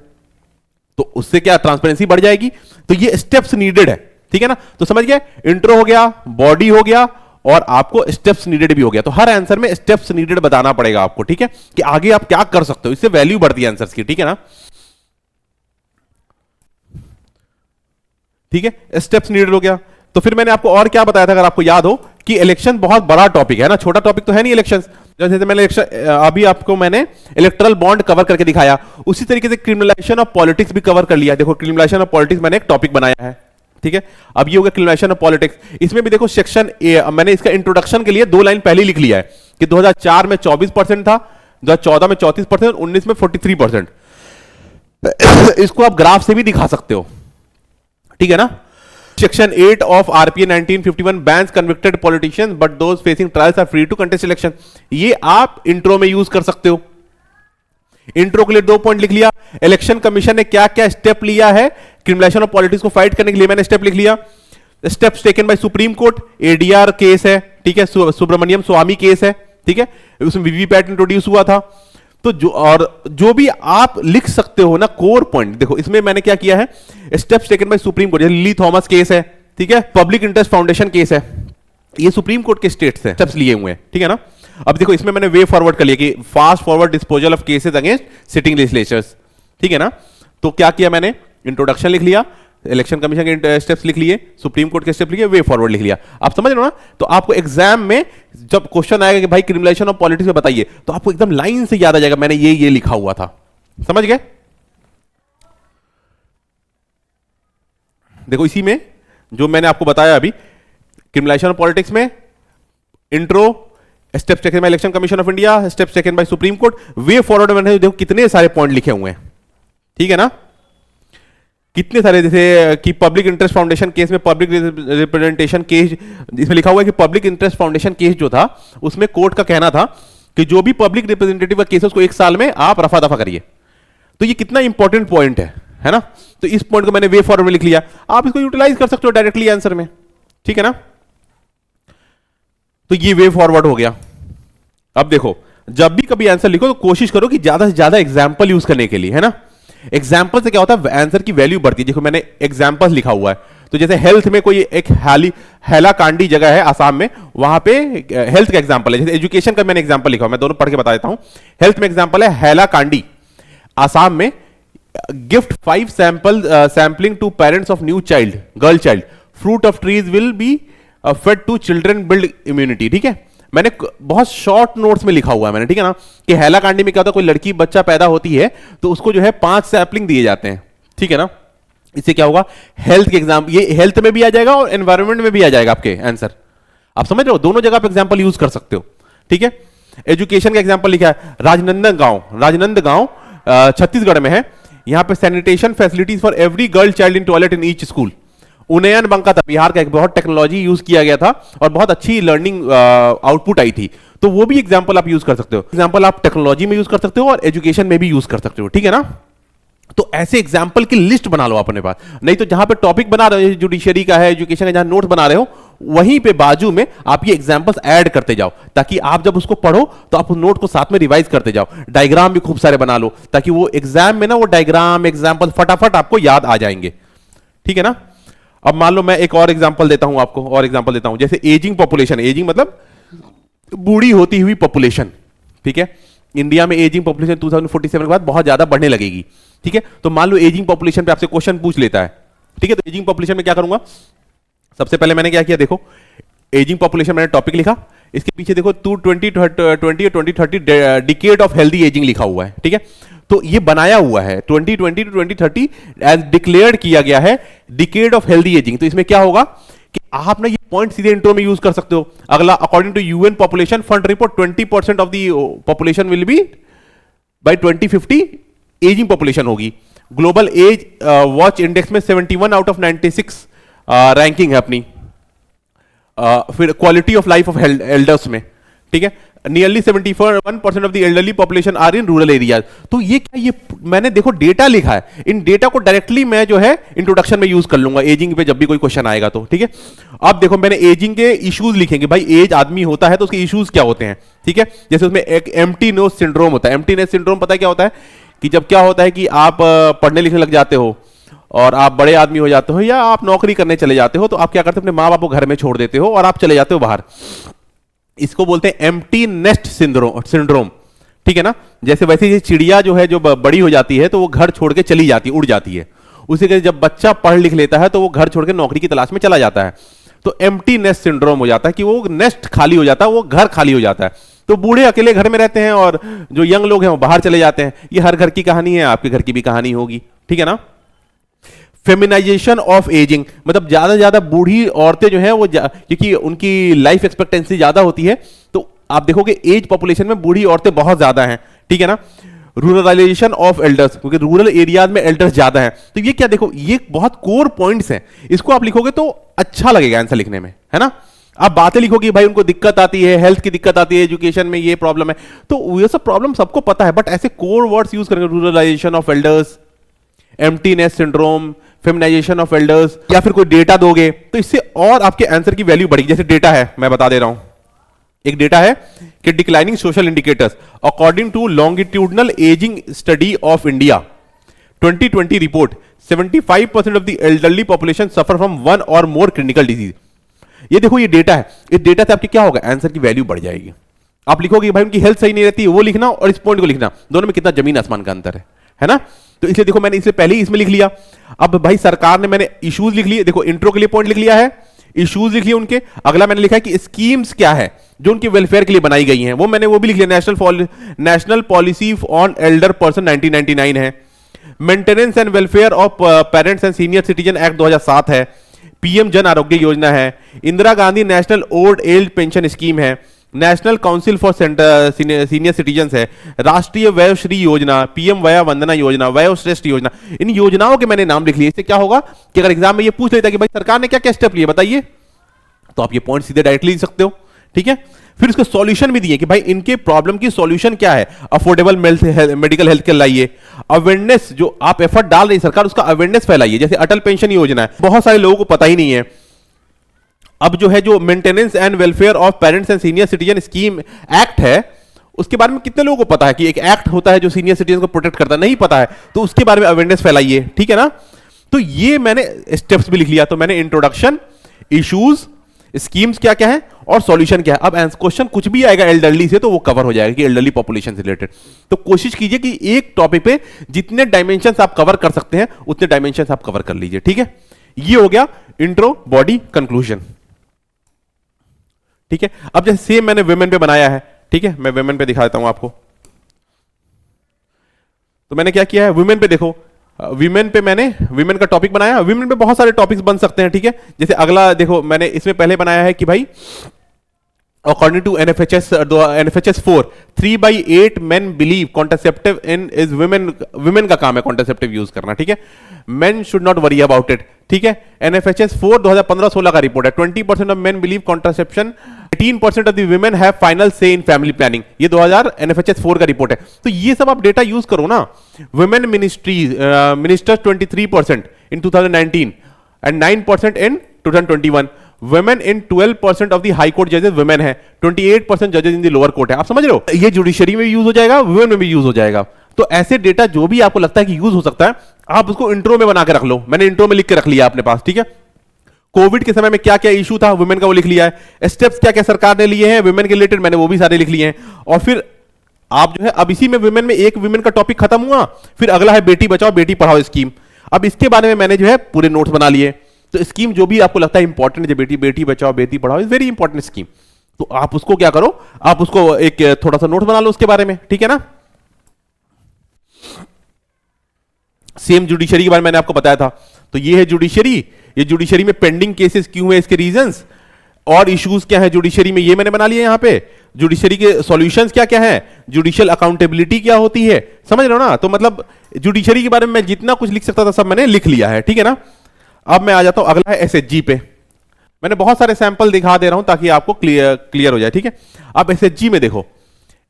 तो उससे क्या ट्रांसपेरेंसी बढ़ जाएगी। तो ये स्टेप्स नीडेड है, ठीक है ना। तो समझ गए, इंट्रो हो गया, बॉडी हो गया, और आपको स्टेप्स नीडेड भी हो गया। तो हर आंसर में स्टेप्स नीडेड बताना पड़ेगा आपको, ठीक है, कि आगे आप क्या कर सकते हो, इससे वैल्यू बढ़ती है आंसर्स की, ठीक है ना। ठीक है, स्टेप्स नीडेड हो गया। तो फिर मैंने आपको और क्या बताया था, अगर आपको याद हो, कि इलेक्शन बहुत बड़ा टॉपिक है ना, छोटा टॉपिक तो है नहीं इलेक्शन। जैसे मैंने अभी आपको मैंने इलेक्टोरल बॉन्ड कवर करके दिखाया, उसी तरीके से क्रिमिनलाइजेशन ऑफ पॉलिटिक्स भी कवर कर लिया। देखो क्रिमिनलाइजेशन ऑफ पॉलिटिक्स मैंने एक टॉपिक बनाया है, ठीक है। अब ये हो गया क्रिमिनलाइजेशन ऑफ पॉलिटिक्स। इसमें भी देखो सेक्शन मैंने इसका इंट्रोडक्शन के लिए 2 लाइन पहले लिख लिया है कि 2004 में 24% था, 2014 में 34%, 19 में 43%। इसको आप ग्राफ से भी दिखा सकते हो, ठीक है ना। Section 8 of RPA 1951 bans convicted politicians but those facing trials are free to contest election. ये आप इंट्रो में यूज कर सकते हो। इंट्रो के लिए 2 पॉइंट लिख लिया। इलेक्शन कमीशन ने क्या क्या स्टेप लिया है क्रिमिनलाइजेशन ऑफ पॉलिटिक्स को फाइट करने के लिए, मैंने स्टेप लिख लिया। Steps taken by supreme court, ADR case है, ठीक है, सुब्रमण्यम स्वामी केस है, ठीक है, उसमें वीवीपैट इंट्रोड्यूस हुआ था। तो जो भी आप लिख सकते हो ना कोर पॉइंट, देखो इसमें मैंने क्या किया है, steps taken by supreme court, lily Thomas case है, ठीक है, पब्लिक इंटरेस्ट फाउंडेशन केस है, ये सुप्रीम कोर्ट के स्टेट्स हैं, स्टेप्स लिए हुए हैं, ठीक है ना। अब देखो इसमें मैंने वे फॉरवर्ड कर लिया कि fast forward disposal of cases against sitting legislatures, ठीक है ना। तो क्या किया मैंने, इंट्रोडक्शन लिख लिया, इलेक्शन कमीशन के स्टेप्स लिख लिए, सुप्रीम कोर्ट के स्टेप लिख लिए, वे फॉरवर्ड लिख लिया। आप समझ रहे हो ना। तो आपको एग्जाम में जब क्वेश्चन आएगा कि भाई क्रिमिनलाइजेशन ऑफ पॉलिटिक्स में बताइए, तो आपको एकदम लाइन से याद आ जाएगा मैंने ये लिखा हुआ था। समझ गए। देखो इसी में जो मैंने आपको बताया अभी, क्रिमिनलाइजेशन ऑफ पॉलिटिक्स में intro, steps taken by election commission of India, steps taken by supreme court, way forward में देखो कितने सारे पॉइंट लिखे हुए हैं, ठीक है ना, कितने सारे। जैसे कि पब्लिक इंटरेस्ट फाउंडेशन केस में पब्लिक रिप्रेजेंटेशन केस, इसमें लिखा हुआ है कि पब्लिक इंटरेस्ट फाउंडेशन केस जो था उसमें कोर्ट का कहना था कि जो भी पब्लिक रिप्रेजेंटेटिव का केस है उसको 1 साल में आप रफा दफा करिए। तो ये कितना इंपॉर्टेंट पॉइंट है ना। तो इस पॉइंट को मैंने वे फॉरवर्ड में लिख लिया, आप इसको यूटिलाइज कर सकते हो डायरेक्टली आंसर में, ठीक है ना। तो ये वे फॉरवर्ड हो गया। अब देखो जब भी कभी आंसर लिखो तो कोशिश करो कि ज्यादा से ज्यादा एग्जाम्पल यूज करने के लिए, है ना। एग्जाम्पल से क्या होता है, आंसर की वैल्यू बढ़ती है। देखो मैंने एग्जाम्पल लिखा हुआ है, तो जैसे हेल्थ में कोई एक हैलाकांडी जगह है आसाम में, वहां पे हेल्थ का एग्जाम्पल है। जैसे एजुकेशन का मैंने एग्जाम्पल लिखा हुआ, मैं दोनों पढ़ के बता देता हूं। हेल्थ में एग्जाम्पल है हैलाकांडी आसाम में, gift 5 sampling to parents of new child, girl child, fruit of trees will be fed to children build immunity, ठीक है। मैंने बहुत शॉर्ट नोट्स में लिखा हुआ है मैंने, ठीक है ना, कि हैलाकांडी में क्या होता है, कोई लड़की बच्चा पैदा होती है तो उसको जो है 5 सैपलिंग दिए जाते हैं, ठीक है ना। इससे क्या होगा, हेल्थ के एग्जाम, ये हेल्थ में भी आ जाएगा और एनवायरमेंट में भी आ जाएगा आपके आंसर। आप समझ रहे हो, दोनों जगह पे एग्जांपल यूज कर सकते हो, ठीक है। एजुकेशन का एग्जांपल लिखा है, राजनंद गांव छत्तीसगढ़ में है। यहां पे sanitation facilities for every girl child in toilet in each school. उन्नयन बंका था बिहार का, एक बहुत टेक्नोलॉजी यूज किया गया था और बहुत अच्छी लर्निंग आउटपुट आई थी। तो वो भी एग्जांपल आप यूज कर सकते हो, एग्जांपल आप टेक्नोलॉजी में यूज कर सकते हो और एजुकेशन में भी यूज कर सकते हो, ठीक है ना। तो ऐसे एग्जाम्पल की लिस्ट बना लो अपने पास, नहीं तो जहां पे टॉपिक बना रहे हो, जुडिशरी का है, एजुकेशन का, जहां नोट बना रहे हो, वहीं पे बाजू में आप ये एग्जाम्पल्स ऐड करते जाओ, ताकि आप जब उसको पढ़ो तो आप उस नोट को साथ में रिवाइज करते जाओ। डायग्राम भी खूब सारे बना लो, ताकि वो एग्जाम में ना वो डायग्राम एग्जाम्पल फटाफट आपको याद आ जाएंगे, ठीक है ना। अब मान लो मैं एक और एग्जाम्पल देता हूं आपको, और एग्जाम्पल देता हूं, जैसे एजिंग पॉपुलेशन, एजिंग मतलब बूढ़ी होती हुई पॉपुलेशन, ठीक है। इंडिया में एजिंग पॉपुलेशन 2047 के बाद बहुत ज्यादा बढ़ने लगेगी, ठीक है। तो मान लो एजिंग पॉपुलेशन पे आपसे क्वेश्चन पूछ लेता है, ठीक है। तो एजिंग पॉपुलेशन में क्या करूंगा, सबसे पहले मैंने क्या किया, देखो एजिंग पॉपुलेशन मैंने टॉपिक लिखा, इसके पीछे देखो 2020 और 2030 डिकेड ऑफ हेल्दी एजिंग लिखा हुआ है, ठीक है। तो ये बनाया हुआ है 2020 टू 2030 एज डिक्लेयर्ड किया गया है डिकेड ऑफ हेल्दी एजिंग। तो इसमें क्या होगा कि आप ना ये पॉइंट सीधे इंट्रो में यूज कर सकते हो। अगला, according to UN population fund report 20% of the population will be by 2050 ageing population होगी। ग्लोबल एज वॉच इंडेक्स में 71 आउट ऑफ 96 रैंकिंग है अपनी। फिर quality of life of elders में, ठीक है, nearly 71% of the elderly population are in rural areas. तो ये क्या, ये मैंने देखो डेटा लिखा है, इन डेटा को डायरेक्टली मैं जो है इंट्रोडक्शन में यूज कर लूंगा एजिंग पे जब भी कोई क्वेश्चन आएगा तो, ठीक है। अब देखो मैंने एजिंग के इश्यूज लिखेंगे, भाई एज आदमी होता है तो उसके इश्यूज क्या होते हैं, ठीक है। जैसे उसमें एक एम्प्टी नोज सिंड्रोम होता है। एम्प्टी नोज सिंड्रोम पता है क्या होता है, कि जब क्या होता है कि आप पढ़ने लिखने लग जाते हो और आप बड़े आदमी हो जाते हो या आप नौकरी करने चले जाते हो, तो आप क्या करते हो, अपने माँ बाप को घर में छोड़ देते हो और आप चले जाते हो बाहर। इसको बोलते हैं एम्प्टी नेस्ट सिंड्रोम, ठीक है ना। जैसे वैसे ये चिड़िया जो है, जो बड़ी हो जाती है तो वो घर छोड़ के चली जाती है, उड़ जाती है। उसी के जब बच्चा पढ़ लिख लेता है तो वो घर छोड़ के नौकरी की तलाश में चला जाता है। तो एम्प्टी नेस्ट सिंड्रोम हो जाता है कि वो नेस्ट खाली हो जाता है, वो घर खाली हो जाता है। तो बूढ़े अकेले घर में रहते हैं और जो यंग लोग हैं वो बाहर चले जाते हैं। ये हर घर की कहानी है, आपके घर की भी कहानी होगी, ठीक है ना। फेमिनाइजेशन ऑफ एजिंग मतलब ज्यादा से ज्यादा बूढ़ी औरतें जो हैं वो क्योंकि उनकी लाइफ एक्सपेक्टेंसी ज्यादा होती है, तो आप देखोगे एज पॉपुलेशन में बूढ़ी औरतें बहुत ज्यादा हैं, ठीक है ना। रूरलाइजेशन ऑफ एल्डर्स, क्योंकि रूरल एरियाज में एल्डर्स ज्यादा हैं। तो ये क्या, देखो ये बहुत कोर पॉइंट्स हैं, इसको आप लिखोगे तो अच्छा लगेगा आंसर लिखने में, है ना। आप बातें लिखोगे भाई उनको दिक्कत आती है, हेल्थ की दिक्कत आती है, एजुकेशन में ये प्रॉब्लम है, तो ये सब प्रॉब्लम सबको पता है, बट ऐसे कोर वर्ड्स यूज करेंगे, ruralisation of elders, emptiness syndrome, feminisation of elders, या फिर कोई डेटा दोगे तो इससे और आपके आंसर की वैल्यू बढ़ेगी। जैसे डेटा है, मैं बता दे रहा हूं, एक डेटा है कि declining social indicators according to longitudinal ageing study of India 2020 report 75% of the elderly population suffer from one और मोर क्लिनिकल डिजीज। ये देखो ये डेटा है, इस डेटा से आपकी क्या होगा, आंसर की वैल्यू बढ़ जाएगी। आप लिखोगे भाई उनकी हेल्थ सही नहीं रहती, वो लिखना और इस पॉइंट को लिखना, दोनों में कितना जमीन आसमान का अंतर है ना। तो इसलिए देखो मैंने इससे पहले ही इसमें लिख लिया। अब भाई सरकार ने, मैंने इश्यूज लिख लिए, देखो इंट्रो के लिए पॉइंट लिख लिया है, इश्यूज लिख लिए उनके। अगला मैंने लिखा है कि स्कीम्स क्या है जो उनके वेलफेयर के लिए बनाई गई हैं, वो मैंने वो भी लिख लिया। National policy on elder person 1999 है। Maintenance and welfare of parents and senior citizen act 2007 है। पीएम जन आरोग्य योजना है। Indira Gandhi national old age pension scheme है। National council for senior citizen है। राष्ट्रीय वयोश्री योजना, पीएम वया वंदना योजना, वयोश्रेष्ठ योजना, इन योजनाओं के मैंने नाम लिख लिए। इससे क्या होगा कि अगर एग्जाम में ये पूछ लेता कि भाई सरकार ने क्या क्या स्टेप लिए बताइए, तो आप ये पॉइंट सीधे डायरेक्टली लिख सकते हो, ठीक है। फिर इसके सॉल्यूशन भी दिए कि भाई इनके प्रॉब्लम की सॉल्यूशन क्या है, अफोर्डेबल मेडिकल हेल्थ केयर लाइए, अवेयरनेस जो आप एफर्ट डाल रही सरकार उसका अवेयरनेस फैलाइए। जैसे अटल पेंशन योजना है, बहुत सारे लोगों को पता ही नहीं है। अब जो है जो maintenance and welfare of parents and senior citizen scheme act है, उसके बारे में कितने लोगों को पता है कि एक एक्ट होता है जो सीनियर सिटीजन को प्रोटेक्ट करता है, नहीं पता है, तो उसके बारे में अवेयरनेस फैलाइए, ठीक है ना। तो ये मैंने स्टेप्स भी लिख लिया। तो मैंने इंट्रोडक्शन, इश्यूज, स्कीम्स क्या क्या है और सॉल्यूशन क्या है। अब क्वेश्चन कुछ भी आएगा एल्डरली से तो वो कवर हो जाएगा कि एल्डरली पॉपुलेशन से रिलेटेड। तो कोशिश कीजिए कि एक टॉपिक पे जितने डायमेंशंस आप कवर कर सकते हैं उतने डायमेंशंस आप कवर कर लीजिए, ठीक है। ये हो गया इंट्रो, बॉडी, कंक्लूजन। ठीक है। अब जैसे सेम मैंने वुमेन पे बनाया है, ठीक है, मैं वुमेन पे दिखा देता हूं आपको। तो मैंने क्या किया है, वुमेन पे देखो, विमेन पे मैंने विमेन का टॉपिक बनाया। विमेन पे बहुत सारे टॉपिक्स बन सकते हैं, ठीक है। जैसे अगला देखो, मैंने इसमें पहले बनाया है कि भाई according to NFHS 4 3/8 men believe contraceptive in is women, women का काम है कॉन्ट्रासेप्टिव यूज करना, ठीक है। Men should not worry about it, ठीक है। एनएफएचएस 4 2015-16 का रिपोर्ट है। 20% of men believe contraception, 18% of the women have final say in family planning. ये 2000 एनएफएचएस 4 का रिपोर्ट है। तो ये सब आप डेटा यूज करो ना। Women ministers 23% in 2019 and 9% in 2021। Women in 12% of the high court जजेस वुमेन है, 28% जजेस इन द लोअर कोर्ट है। आप समझ रहे हो, ये जुडिशरी में भी यूज हो जाएगा, वुमेन में भी यूज हो जाएगा। तो ऐसे डेटा जो भी आपको लगता है कि यूज हो सकता है, आप उसको इंट्रो में बना के रख लो। मैंने इंट्रो में लिख के रख लिया अपने पास, ठीक है। कोविड के समय में क्या क्या इशू था, वुमेन का वो लिख लिया है। स्टेप्स क्या क्या सरकार ने लिए हैं वुमेन के रिलेटेड, मैंने वो भी सारे लिख लिए हैं। और फिर आप जो है, अब इसी में वुमेन में एक वुमेन का टॉपिक खत्म हुआ, फिर अगला है बेटी बचाओ बेटी पढ़ाओ स्कीम। अब इसके बारे में मैंने जो है पूरे नोट्स बना लिए। तो स्कीम जो भी आपको लगता है इंपॉर्टेंट है, Beti Bachao Beti Padhao is very important scheme, तो आप उसको क्या करो, आप उसको एक थोड़ा सा नोट बना लो उसके बारे में, ठीक है ना। सेम जुडिशरी के बारे में मैंने आपको बताया था। तो ये है जुडिशरी, ये जुडिशरी में पेंडिंग केसेस क्यों है, इसके रीजंस और इश्यूज क्या है जुडिशरी में, ये मैंने बना लिया यहां पे। जुडिशरी के सॉल्यूशंस क्या क्या है, जुडिशियल अकाउंटेबिलिटी क्या होती है, समझ रहे हो ना। तो मतलब जुडिशरी के बारे में मैं जितना कुछ लिख सकता था सब मैंने लिख लिया है, ठीक है ना। अब मैं आ जाता हूं, अगला है एसएचजी पे। मैंने बहुत सारे सैंपल दिखा दे रहा हूं ताकि आपको क्लियर हो जाए, ठीक है। अब एसएचजी में देखो,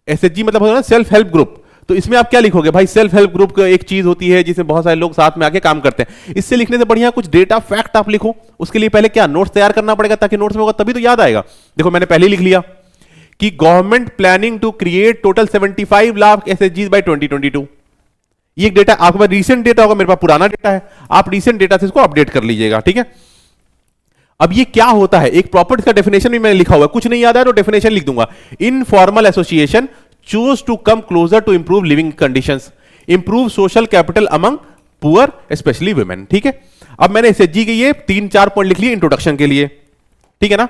एसएचजी मतलब होता है ना सेल्फ हेल्प ग्रुप। तो इसमें आप क्या लिखोगे भाई, सेल्फ हेल्प ग्रुप का एक चीज होती है जिसमें बहुत सारे लोग साथ में आके काम करते हैं। इससे लिखने से बढ़िया कुछ डेटा फैक्ट आप लिखो। उसके लिए पहले क्या नोट्स तैयार करना पड़ेगा, ताकि नोट्स में होगा तभी तो याद आएगा। देखो मैंने पहले लिख लिया कि government planning to create total 75 lakh SHG by 2022। ये डेटा आपके पास रीसेंट डेटा होगा, मेरे पास पुराना डेटा है, आप रीसेंट डेटा से इसको अपडेट कर लीजिएगा, ठीक है। अब ये क्या होता है, एक प्रॉपर इसका डेफिनेशन भी मैंने लिखा हुआ है, कुछ नहीं याद है तो डेफिनेशन लिख दूंगा। Informal association choose to come closer to improve living conditions, improve social capital among poor especially women, ठीक है। अब मैंने एसएचजी के ये 3-4 पॉइंट लिख लिए इंट्रोडक्शन के लिए, ठीक है ना,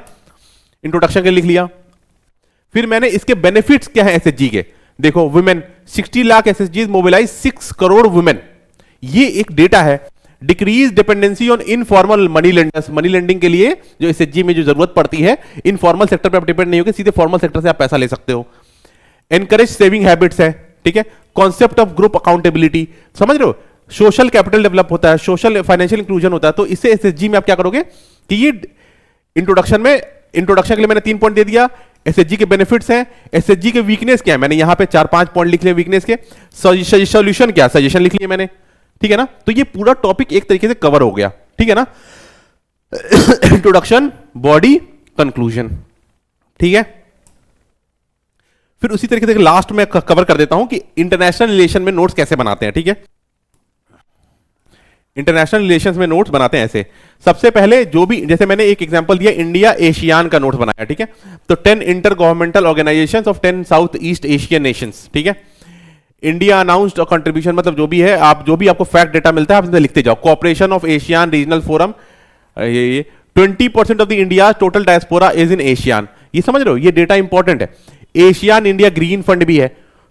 इंट्रोडक्शन के लिए लिख लिया। फिर मैंने इसके बेनिफिट्स क्या है एसएचजी के, देखो women 60 lakh SHG mobilise 6 crore women, ये एक डेटा है। Decrease dependency on informal money lenders, money lending के लिए जो एसएचजी में जो जरूरत पड़ती है, इनफॉर्मल सेक्टर पर आप डिपेंड नहीं होकर सीधे फॉर्मल सेक्टर से आप पैसा ले सकते हो। एनकरेज सेविंग हैबिट्स है, ठीक है। कॉन्सेप्ट ऑफ ग्रुप अकाउंटेबिलिटी, समझ रहे हो, सोशल कैपिटल डेवलप होता है, सोशल फाइनेंशियल इंक्लूजन होता है। तो इससे एसएचजी में आप क्या करोगे कि ये इंट्रोडक्शन के लिए मैंने 3 पॉइंट दे दिया। एसएचजी के बेनिफिट्स हैं, एसएचजी के वीकनेस क्या है, मैंने यहां पे 4-5 पॉइंट लिख लिए वीकनेस के। सॉल्यूशन क्या, सजेशन लिख लिए मैंने, ठीक है ना। तो ये पूरा टॉपिक एक तरीके से कवर हो गया, ठीक है ना। इंट्रोडक्शन, बॉडी, कंक्लूजन, ठीक है। फिर उसी तरीके से लास्ट में कवर कर देता हूं कि इंटरनेशनल रिलेशन में नोट्स कैसे बनाते हैं, ठीक है। इंटरनेशनल रिलेशंस में नोट्स बनाते हैं ऐसे। सबसे पहले जो भी, जैसे मैंने एक एग्जांपल दिया, इंडिया एशियान का नोट बनाया, ठीक है। तो 10 inter governmental organisations of 10 south east Asian Nations, ठीक है। इंडिया अनाउंस्ड कंट्रीब्यूशन, मतलब जो भी है, आप जो भी आपको फैक्ट डेटा मिलता है आप इसमें लिखते जाओ। Cooperation of ASEAN regional forum, ये 20% of the India total diaspora is in ASEAN, ये समझ रहे हो, ये डेटा इंपॉर्टेंट है। एशियान इंडिया ग्रीन फंड भी है।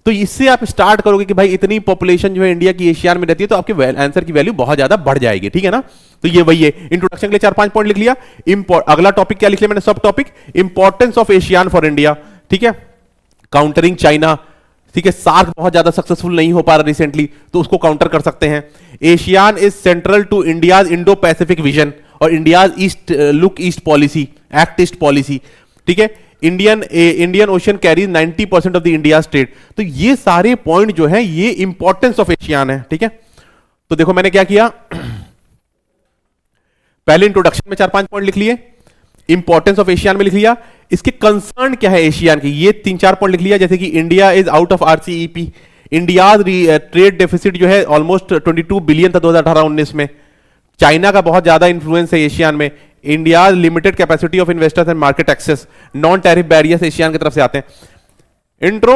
तो इससे आप स्टार्ट करोगे कि भाई इतनी पॉपुलेशन जो है इंडिया की एशियान में रहती है, तो आपके आंसर की वैल्यू बहुत ज्यादा बढ़ जाएगी, ठीक है ना। तो ये वही है, इंट्रोडक्शन के लिए 4-5 पॉइंट लिख लिया। अगला टॉपिक क्या लिख लिया मैंने, सब topic, importance of ASEAN for India, ठीक है। काउंटरिंग चाइना, ठीक है, सार्क बहुत ज्यादा सक्सेसफुल नहीं हो पा रहा रिसेंटली, तो उसको काउंटर कर सकते हैं। ASEAN is central to India's Indo Pacific vision और India's east look east policy, act east policy, ठीक है। Indian ocean carries 90% of the India state. तो ये सारे पॉइंट जो है ये इंपॉर्टेंस ऑफ एशियान है, ठीक है। तो देखो मैंने क्या किया, पहले इंट्रोडक्शन में 4-5 पॉइंट लिख लिए, इंपॉर्टेंस ऑफ एशियान में लिख लिया, इसके कंसर्न क्या है एशियान की, ये 3-4 पॉइंट लिख लिया। जैसे कि India is out of RCEP, India trade deficit जो है ऑलमोस्ट 22 बिलियन था 2018-19 में। चाइना का बहुत ज्यादा इंफ्लुएंस है एशियान में। India limited capacity of investors and market access, non tariff barriers ASEAN की तरफ से आते हैं। Intro,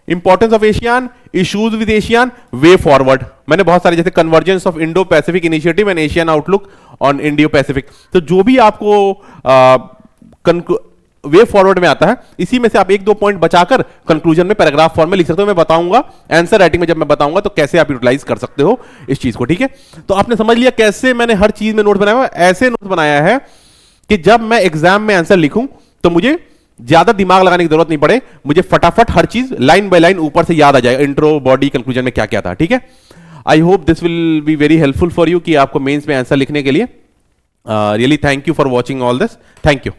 importance of ASEAN, issues with ASEAN, way forward, मैंने बहुत सारे जैसे convergence of Indo Pacific initiative and Asian outlook on Indo Pacific. तो जो भी आपको वे फॉरवर्ड में आता है, इसी में से आप एक दो पॉइंट बचाकर कंक्लूजन में पैराग्राफ फॉर्म में लिख सकते हो। मैं बताऊंगा आंसर राइटिंग में, जब मैं बताऊंगा तो कैसे आप यूटिलाइज कर सकते हो इस चीज को, ठीक है। तो आपने समझ लिया कैसे मैंने हर चीज में नोट बनाया हुआ। ऐसे नोट बनाया है कि जब मैं एग्जाम में आंसर लिखूं तो मुझे ज्यादा दिमाग लगाने की जरूरत नहीं पड़े, मुझे फटाफट हर चीज लाइन बाय लाइन ऊपर से याद आ जाएगा, इंट्रो, बॉडी, कंक्लूजन में क्या क्या था, ठीक है। I hope this will be very helpful for you कि आपको मेंस में आंसर लिखने के लिए। Really thank you for watching all this, thank you.